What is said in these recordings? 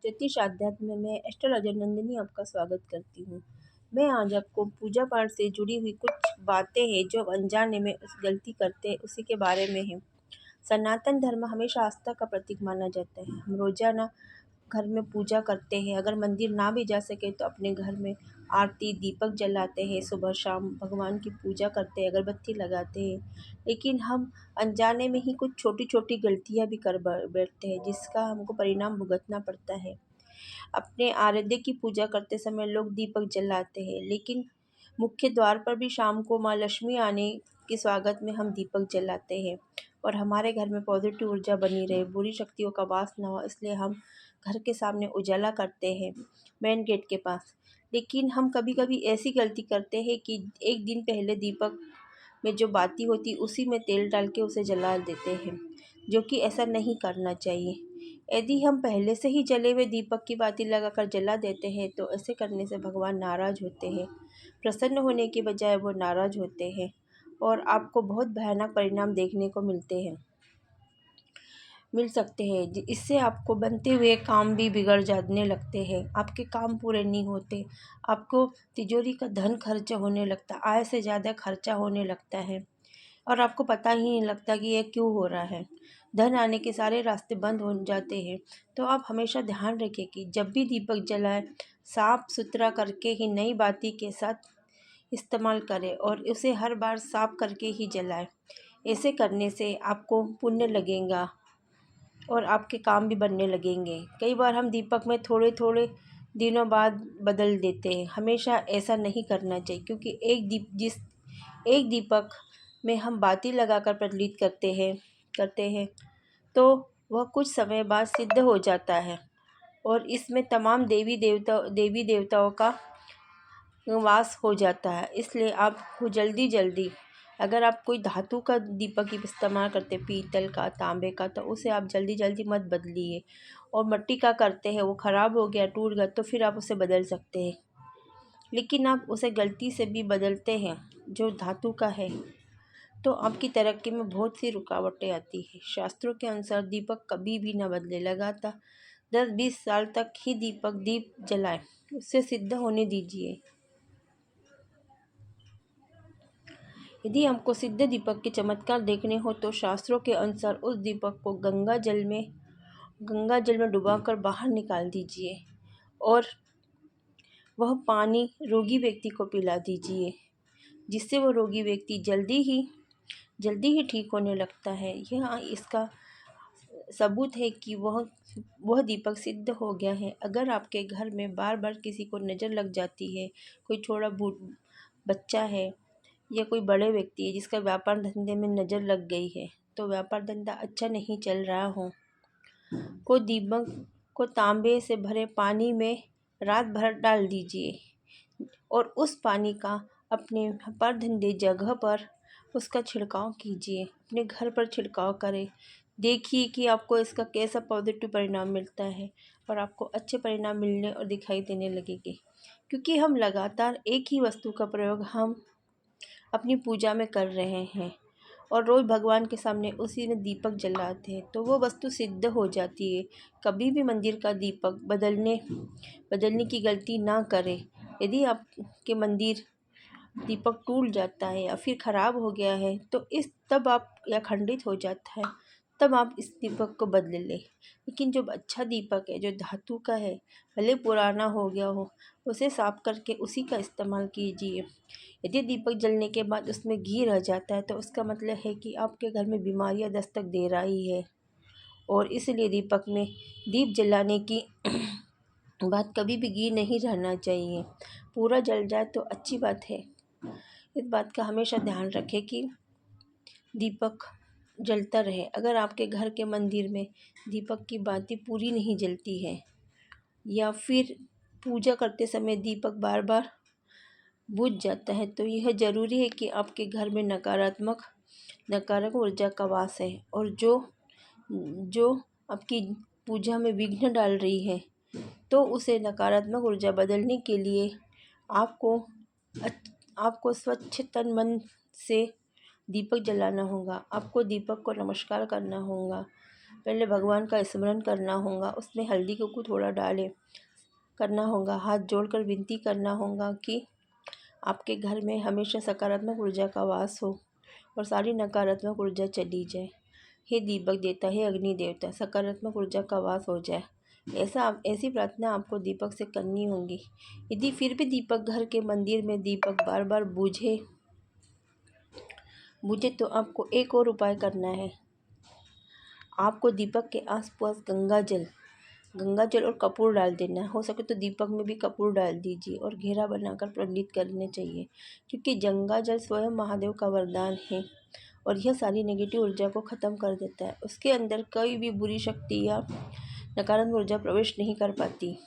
ज्योतिष आध्यात्म में एस्ट्रोलॉजर नंदिनी आपका स्वागत करती हूँ। मैं आज आपको पूजा पाठ से जुड़ी हुई कुछ बातें हैं जो अनजाने में उस गलती करते हैं उसी के बारे में है। सनातन धर्म हमेशा आस्था का प्रतीक माना जाता है। हम रोजाना घर में पूजा करते हैं। अगर मंदिर ना भी जा सके तो अपने घर में आरती दीपक जलाते हैं, सुबह शाम भगवान की पूजा करते हैं, अगरबत्ती लगाते हैं। लेकिन हम अनजाने में ही कुछ छोटी छोटी गलतियां भी कर बैठते हैं जिसका हमको परिणाम भुगतना पड़ता है। अपने आराध्य की पूजा करते समय लोग दीपक जलाते हैं, लेकिन मुख्य द्वार पर भी शाम को माँ लक्ष्मी आने के स्वागत में हम दीपक जलाते हैं और हमारे घर में पॉजिटिव ऊर्जा बनी रहे, बुरी शक्तियों का वास न हो, इसलिए हम घर के सामने उजाला करते हैं मेन गेट के पास। लेकिन हम कभी कभी ऐसी गलती करते हैं कि एक दिन पहले दीपक में जो बाती होती उसी में तेल डाल के उसे जला देते हैं, जो कि ऐसा नहीं करना चाहिए। यदि हम पहले से ही जले हुए दीपक की बाती लगाकर जला देते हैं तो ऐसे करने से भगवान नाराज होते हैं। प्रसन्न होने के बजाय वो नाराज होते हैं और आपको बहुत भयानक परिणाम देखने को मिल सकते हैं। इससे आपको बनते हुए काम भी बिगड़ जाने लगते हैं, आपके काम पूरे नहीं होते, आपको तिजोरी का धन खर्च होने लगता, आय से ज़्यादा खर्चा होने लगता है और आपको पता ही नहीं लगता कि ये क्यों हो रहा है। धन आने के सारे रास्ते बंद हो जाते हैं। तो आप हमेशा ध्यान रखें कि जब भी दीपक जलाएं, साफ सुथरा करके ही नई बाती के साथ इस्तेमाल करें और उसे हर बार साफ करके ही जलाएं। ऐसे करने से आपको पुण्य लगेगा और आपके काम भी बनने लगेंगे। कई बार हम दीपक में थोड़े थोड़े दिनों बाद बदल देते हैं। हमेशा ऐसा नहीं करना चाहिए, क्योंकि एक दीपक में हम बाती लगाकर प्रज्वलित करते हैं तो वह कुछ समय बाद सिद्ध हो जाता है और इसमें तमाम देवी देवताओं का वास हो जाता है। इसलिए आपको जल्दी जल्दी, अगर आप कोई धातु का दीपक की इस्तेमाल करते, पीतल का तांबे का, तो उसे आप जल्दी जल्दी मत बदलिए। और मिट्टी का करते हैं, वो ख़राब हो गया टूट गया तो फिर आप उसे बदल सकते हैं। लेकिन आप उसे गलती से भी बदलते हैं जो धातु का है तो आपकी तरक्की में बहुत सी रुकावटें आती है। शास्त्रों के अनुसार दीपक कभी भी न बदले, लगातार 10-20 साल तक ही दीप जलाएं, उससे सिद्ध होने दीजिए। यदि हमको सिद्ध दीपक के चमत्कार देखने हो तो शास्त्रों के अनुसार उस दीपक को गंगा जल में डुबाकर बाहर निकाल दीजिए और वह पानी रोगी व्यक्ति को पिला दीजिए, जिससे वो रोगी व्यक्ति जल्दी ही ठीक होने लगता है। यह इसका सबूत है कि वह दीपक सिद्ध हो गया है। अगर आपके घर में बार बार किसी को नज़र लग जाती है, कोई छोटा बच्चा है या कोई बड़े व्यक्ति है जिसका व्यापार धंधे में नज़र लग गई है, तो व्यापार धंधा अच्छा नहीं चल रहा हो, को दीपक को तांबे से भरे पानी में रात भर डाल दीजिए और उस पानी का अपने व्यापार धंधे जगह पर उसका छिड़काव कीजिए। अपने घर पर छिड़काव करें, देखिए कि आपको इसका कैसा पॉजिटिव परिणाम मिलता है और आपको अच्छे परिणाम मिलने और दिखाई देने लगेंगे। क्योंकि हम लगातार एक ही वस्तु का प्रयोग हम अपनी पूजा में कर रहे हैं और रोज़ भगवान के सामने उसी में दीपक जलाते हैं तो वो वस्तु सिद्ध हो जाती है। कभी भी मंदिर का दीपक बदलने की गलती ना करें। यदि आपके मंदिर दीपक टूट जाता है या फिर ख़राब हो गया है तो तब आप या खंडित हो जाता है, तब आप इस दीपक को बदल लें। लेकिन जो अच्छा दीपक है, जो धातु का है, भले पुराना हो गया हो, उसे साफ करके उसी का इस्तेमाल कीजिए। यदि दीपक जलने के बाद उसमें घी रह जाता है तो उसका मतलब है कि आपके घर में बीमारियां दस्तक दे रही है और इसलिए दीपक में दीप जलाने की बात कभी भी घी नहीं रहना चाहिए। पूरा जल जाए तो अच्छी बात है। इस बात का हमेशा ध्यान रखें कि दीपक जलता रहे। अगर आपके घर के मंदिर में दीपक की बाती पूरी नहीं जलती है या फिर पूजा करते समय दीपक बार बार बुझ जाता है तो यह ज़रूरी है कि आपके घर में नकारात्मक ऊर्जा का वास है और जो आपकी पूजा में विघ्न डाल रही है, तो उसे नकारात्मक ऊर्जा बदलने के लिए आपको स्वच्छ तन मन से दीपक जलाना होगा। आपको दीपक को नमस्कार करना होगा पहले भगवान का स्मरण करना होगा, उसमें हल्दी को थोड़ा डालें करना होगा, हाथ जोड़कर विनती करना होगा कि आपके घर में हमेशा सकारात्मक ऊर्जा का वास हो और सारी नकारात्मक ऊर्जा चली जाए। हे दीपक देवता, हे अग्नि देवता, सकारात्मक ऊर्जा का वास हो जाए। ऐसी प्रार्थना आपको दीपक से करनी होगी। यदि फिर भी दीपक घर के मंदिर में दीपक बार बार बुझे तो आपको एक और उपाय करना है। आपको दीपक के आसपास गंगा जल और कपूर डाल देना है। हो सके तो दीपक में भी कपूर डाल दीजिए और घेरा बनाकर प्रज्वलित करने चाहिए, क्योंकि गंगा जल स्वयं महादेव का वरदान है और यह सारी नेगेटिव ऊर्जा को ख़त्म कर देता है। उसके अंदर कोई भी बुरी शक्ति या नकारात्मक ऊर्जा प्रवेश नहीं कर पाती।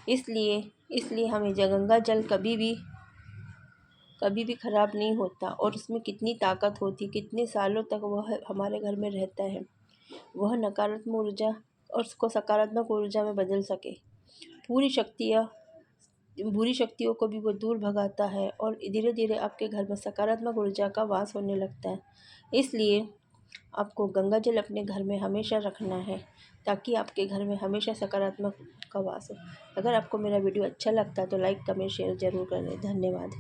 इसलिए हमें गंगा जल कभी भी ख़राब नहीं होता और उसमें कितनी ताकत होती, कितने सालों तक वह हमारे घर में रहता है। वह नकारात्मक ऊर्जा और उसको सकारात्मक ऊर्जा में बदल सके। बुरी शक्तियों को भी वो दूर भगाता है और धीरे धीरे आपके घर में सकारात्मक ऊर्जा का वास होने लगता है। इसलिए आपको गंगा जल अपने घर में हमेशा रखना है, ताकि आपके घर में हमेशा सकारात्मक का वास हो। अगर आपको मेरा वीडियो अच्छा लगता है तो लाइक कमेंट शेयर ज़रूर करें। धन्यवाद।